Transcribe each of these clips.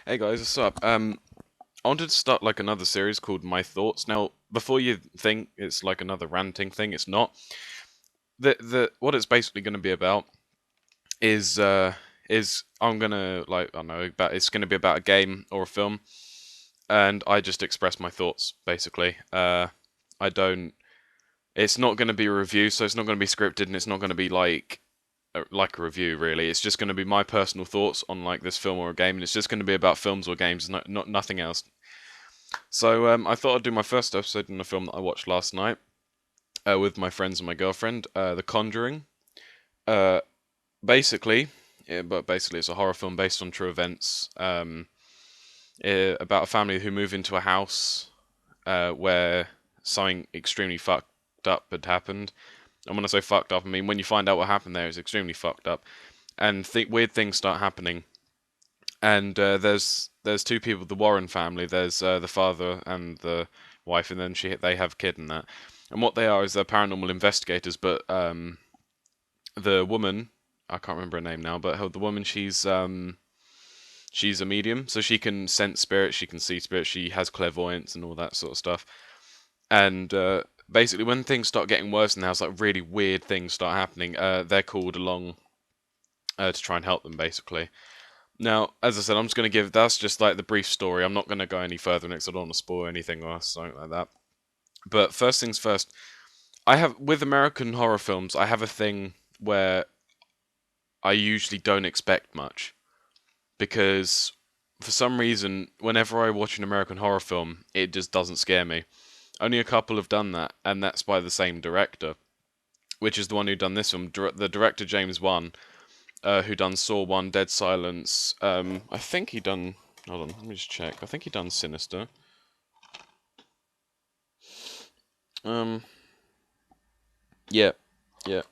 Hey guys, what's up? I wanted to start like another series called My Thoughts. Now, before you think it's like another ranting thing, it's not. The what it's basically going to be about is I'm gonna like I don't know about it's going to be about a game or a film, and I just express my thoughts basically. I don't. It's not going to be a review, so it's not going to be scripted, and it's not going to be like a review really. It's just going to be my personal thoughts on like this film or a game, and it's just going to be about films or games, not nothing else. So I thought I'd do my first episode on a film that I watched last night with my friends and my girlfriend, The Conjuring. Uh, basically, but basically it's a horror film based on true events about a family who move into a house where something extremely fucked up had happened. And when I say fucked up, I mean when you find out what happened there, it's extremely fucked up, and weird things start happening. And there's two people, the Warren family. There's the father and the wife, and then they have a kid and that. And what they are is they're paranormal investigators. But the woman, I can't remember her name now, but the woman she's a medium, so she can sense spirits, she can see spirits, she has clairvoyance and all that sort of stuff. And basically, when things start getting worse in the house, like really weird things start happening, they're called along to try and help them, basically. Now, as I said, I'm just going to give that's just like the brief story. I'm not going to go any further next. I don't want to spoil anything or something like that. But first things first, I have with American horror films, I have a thing where I usually don't expect much because for some reason, whenever I watch an American horror film, it just doesn't scare me. Only a couple have done that, and that's by the same director, which is the one who done this film. The director James Wan, who done Saw One, Dead Silence. I think he done. Hold on, let me just check. I think he done Sinister. Um, yeah, yeah,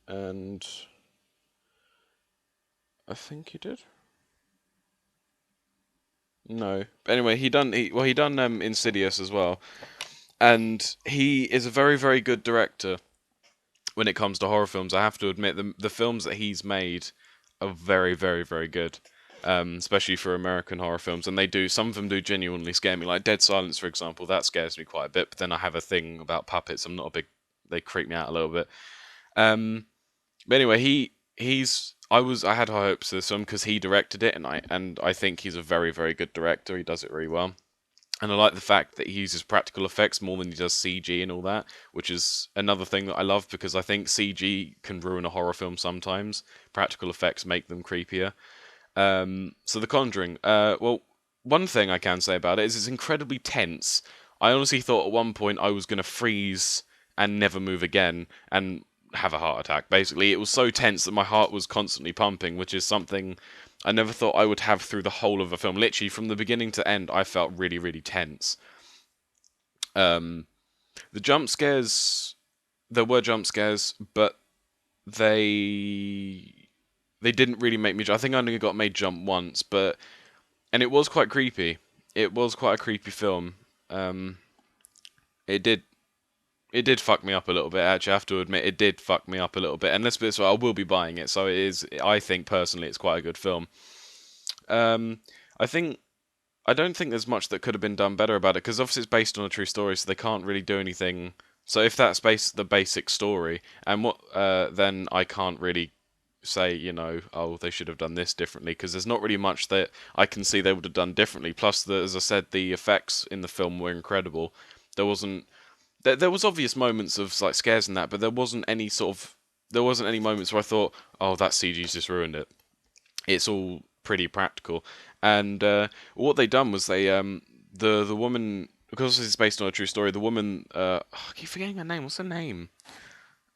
and I think he did. No, but anyway, he done Insidious as well, and he is a very very good director when it comes to horror films. I have to admit the films that he's made are very very very good. Especially for American horror films, and they do some of them do genuinely scare me. Like Dead Silence, for example, that scares me quite a bit. But then I have a thing about puppets. I'm not a big. They creep me out a little bit. But anyway, I had high hopes for this film because he directed it, and I think he's a very very good director. He does it really well. And I like the fact that he uses practical effects more than he does CG and all that, which is another thing that I love because I think CG can ruin a horror film sometimes. Practical effects make them creepier. So The Conjuring. Well, one thing I can say about it is it's incredibly tense. I honestly thought at one point I was going to freeze and never move again and have a heart attack. Basically, it was so tense that my heart was constantly pumping, which is something I never thought I would have through the whole of a film. Literally, from the beginning to end, I felt really, really tense. Um, the jump scares, there were jump scares, but they they didn't really make me. I think I only got made jump once, but and it was quite creepy. It was quite a creepy film. Um, it did it did fuck me up a little bit. Actually, I have to admit, it did fuck me up a little bit. And let's be honest, I will be buying it, so it is. I think personally, it's quite a good film. Um, I think I don't think there's much that could have been done better about it because obviously it's based on a true story, so they can't really do anything. So if that's the basic story, and what then I can't really say, oh, they should have done this differently because there's not really much that I can see they would have done differently. Plus, as I said, the effects in the film were incredible. There wasn't there was obvious moments of like scares and that, but there wasn't any moments where I thought, oh, that CG's just ruined it. It's all pretty practical, and what they done was the woman, because it's based on a true story. The woman, I keep forgetting her name. What's her name?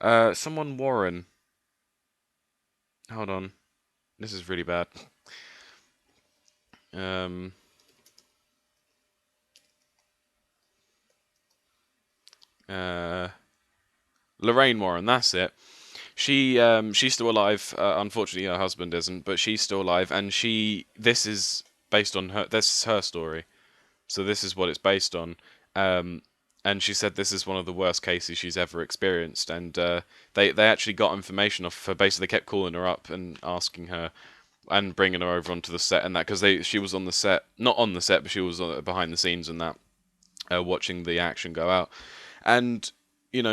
Someone Warren. Hold on, this is really bad. Um, uh, Lorraine Warren. That's it. She's still alive. Unfortunately, her husband isn't, but she's still alive, and this is based on her. This is her story, so this is what it's based on. Um, and she said this is one of the worst cases she's ever experienced, and they actually got information off her. Basically, they kept calling her up and asking her and bringing her over onto the set and that, because she was on the set, not on the set, but she was behind the scenes and that, watching the action go out. And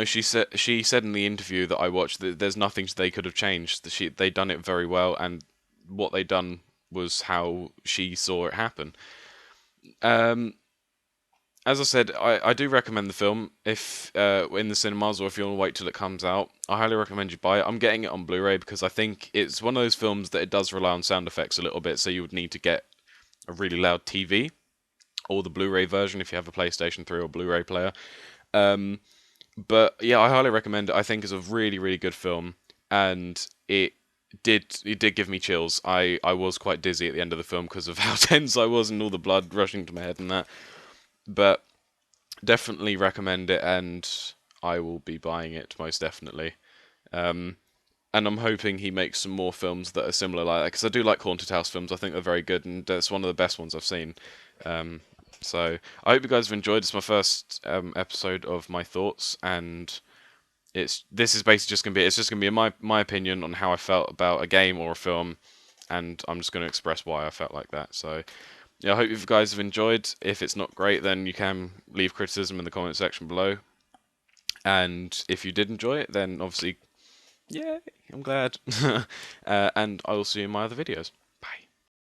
she said in the interview that I watched that there's nothing they could have changed. They done it very well, and what they done was how she saw it happen. Um, as I said, I do recommend the film if in the cinemas, or if you want to wait till it comes out. I highly recommend you buy it. I'm getting it on Blu-ray because I think it's one of those films that it does rely on sound effects a little bit, so you would need to get a really loud TV or the Blu-ray version if you have a PlayStation 3 or Blu-ray player. Um, but yeah, I highly recommend it. I think it's a really, really good film, and it did give me chills. I was quite dizzy at the end of the film because of how tense I was and all the blood rushing to my head and that. But definitely recommend it, and I will be buying it most definitely. Um, and I'm hoping he makes some more films that are similar like that, because I do like haunted house films. I think they're very good, and it's one of the best ones I've seen. Um, so I hope you guys have enjoyed. It's my first episode of my thoughts, and this is basically just gonna be my opinion on how I felt about a game or a film, and I'm just gonna express why I felt like that. So yeah, I hope you guys have enjoyed. If it's not great, then you can leave criticism in the comment section below. And if you did enjoy it, then obviously, yeah, I'm glad. And I will see you in my other videos.